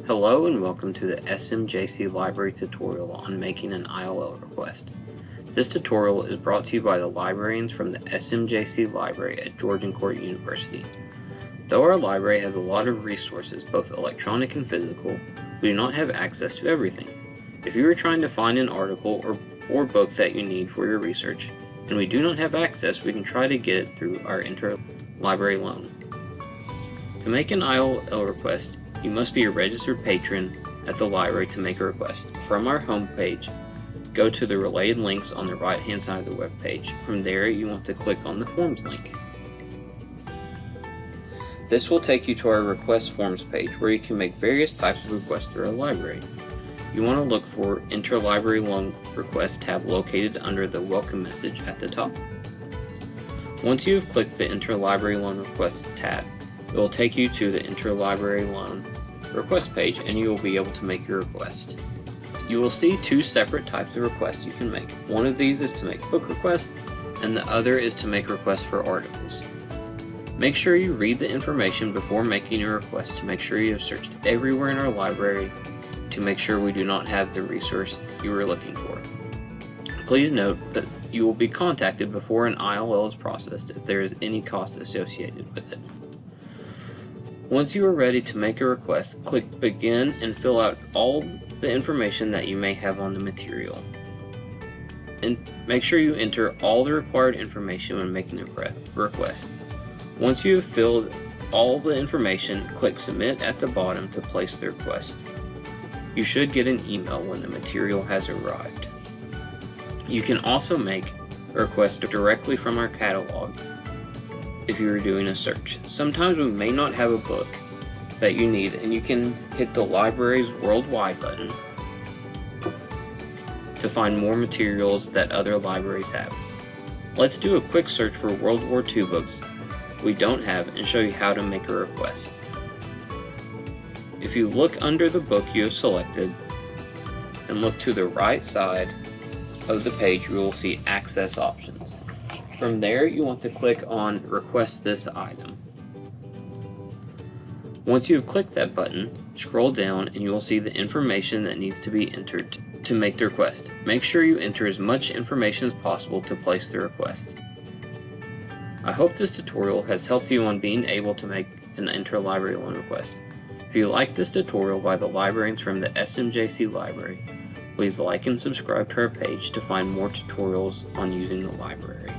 Hello and welcome to the SMJC Library tutorial on making an ILL request. This tutorial is brought to you by the librarians from the SMJC Library at Georgian Court University. Though our library has a lot of resources, both electronic and physical, we do not have access to everything. If you are trying to find an article or book that you need for your research, and we do not have access, we can try to get it through our interlibrary loan. To make an ILL request, you must be a registered patron at the library to make a request. From our homepage, go to the related links on the right hand side of the web page. From there, you want to click on the Forms link. This will take you to our Request Forms page where you can make various types of requests through our library. You want to look for Interlibrary Loan Request tab located under the Welcome message at the top. Once you have clicked the Interlibrary Loan Request tab, it will take you to the Interlibrary Loan Request page and you will be able to make your request. You will see two separate types of requests you can make. One of these is to make book requests and the other is to make requests for articles. Make sure you read the information before making your request to make sure you have searched everywhere in our library to make sure we do not have the resource you are looking for. Please note that you will be contacted before an ILL is processed if there is any cost associated with it. Once you are ready to make a request, click Begin and fill out all the information that you may have on the material. And make sure you enter all the required information when making the request. Once you have filled all the information, click Submit at the bottom to place the request. You should get an email when the material has arrived. You can also make a request directly from our catalog if you are doing a search. Sometimes we may not have a book that you need and you can hit the library's worldwide button to find more materials that other libraries have. Let's do a quick search for World War II books we don't have and show you how to make a request. If you look under the book you have selected and look to the right side of the page, you will see Access Options. From there, you want to click on Request this item. Once you have clicked that button, scroll down and you will see the information that needs to be entered to make the request. Make sure you enter as much information as possible to place the request. I hope this tutorial has helped you on being able to make an interlibrary loan request. If you like this tutorial by the librarians from the SMJC Library, please like and subscribe to our page to find more tutorials on using the library.